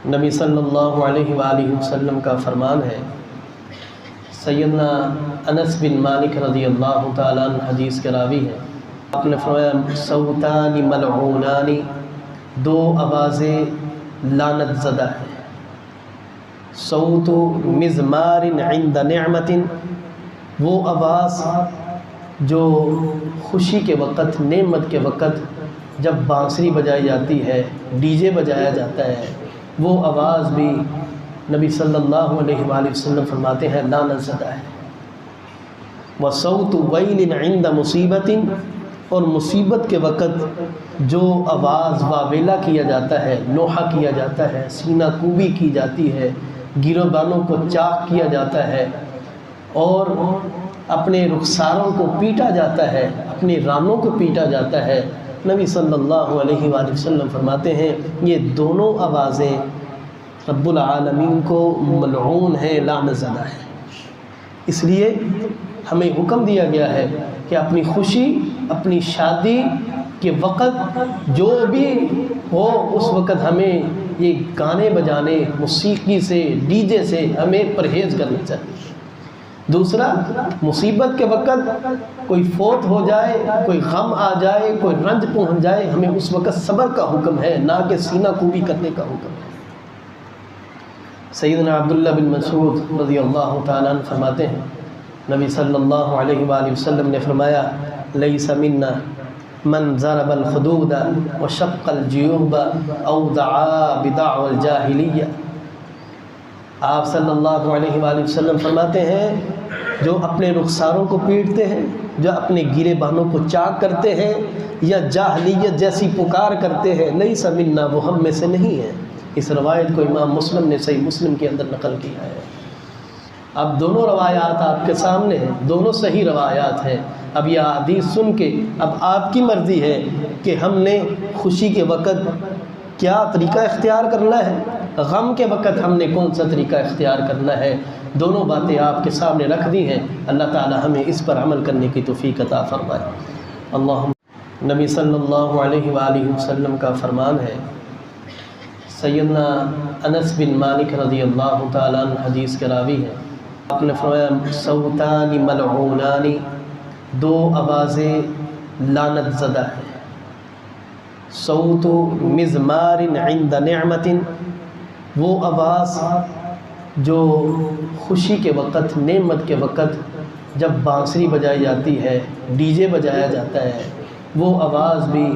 نبی صلی اللہ علیہ وآلہ وسلم کا فرمان ہے، سیدنا انس بن مالک رضی اللہ تعالیٰ عنہ حدیث کے راوی ہیں، آپ نے فرمایا صوتان ملعونان، دو آوازیں لعنت زدہ ہیں، صوت مزمار عند نعمت، وہ آواز جو خوشی کے وقت، نعمت کے وقت جب بانسری بجائی جاتی ہے، ڈی جے بجایا جاتا ہے، وہ آواز بھی نبی صلی اللہ علیہ وآلہ وسلم فرماتے ہیں لعنت زدہ ہے۔ وصوت ویل عند مصیبت، اور مصیبت کے وقت جو آواز واویلا کیا جاتا ہے، نوحہ کیا جاتا ہے، سینہ کوبی کی جاتی ہے، گریبانوں کو چاک کیا جاتا ہے اور اپنے رخساروں کو پیٹا جاتا ہے، اپنی رانوں کو پیٹا جاتا ہے، نبی صلی اللہ علیہ وآلہ وسلم فرماتے ہیں یہ دونوں آوازیں رب العالمین کو ملعون ہیں، لعنت زدہ ہیں۔ اس لیے ہمیں حکم دیا گیا ہے کہ اپنی خوشی، اپنی شادی کے وقت جو بھی ہو اس وقت ہمیں یہ گانے بجانے، موسیقی سے، ڈی جے سے ہمیں پرہیز کرنا چاہیے۔ دوسرا، مصیبت کے وقت کوئی فوت ہو جائے، کوئی غم آ جائے، کوئی رنج پہنچ جائے، ہمیں اس وقت صبر کا حکم ہے، نہ کہ سینہ کوبی کرنے کا حکم ہے۔ سیدنا عبداللہ بن مسعود رضی اللہ تعالیٰ عنہ فرماتے ہیں، نبی صلی اللہ علیہ وآلہ وسلم نے فرمایا لیس منا من ضرب الخدود وشق الجیوب او دعا بدعوى الجاہلیہ۔ آپ صلی اللہ علیہ وآلہ وسلم فرماتے ہیں جو اپنے رخساروں کو پیٹتے ہیں، جو اپنے گرے بانوں کو چاک کرتے ہیں یا جاہلیت جیسی پکار کرتے ہیں، لیس منا، وہ ہم میں سے نہیں ہے۔ اس روایت کو امام مسلم نے صحیح مسلم کے اندر نقل کیا ہے۔ اب دونوں روایات آپ کے سامنے ہیں، دونوں صحیح روایات ہیں۔ اب یہ حدیث سن کے اب آپ کی مرضی ہے کہ ہم نے خوشی کے وقت کیا طریقہ اختیار کرنا ہے، غم کے وقت ہم نے کون سا طریقہ اختیار کرنا ہے۔ دونوں باتیں آپ کے سامنے رکھ دی ہیں، اللہ تعالی ہمیں اس پر عمل کرنے کی توفیق عطا فرمائے۔ اللہم، نبی صلی اللہ علیہ وآلہ وسلم کا فرمان ہے، سیدنا انس بن مالک رضی اللہ تعالیٰ عنہ حدیث کے راوی ہیں، آپ نے فرمایا صوتان ملعونان، دو آوازیں لعنت زدہ ہیں، صوت مزمار عند نعمت، وہ آواز جو خوشی کے وقت، نعمت کے وقت جب بانسری بجائی جاتی ہے، ڈی جے بجایا جاتا ہے، وہ آواز بھی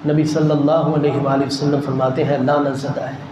نبی صلی اللہ علیہ وآلہ وسلم فرماتے ہیں لعنت زدہ ہے۔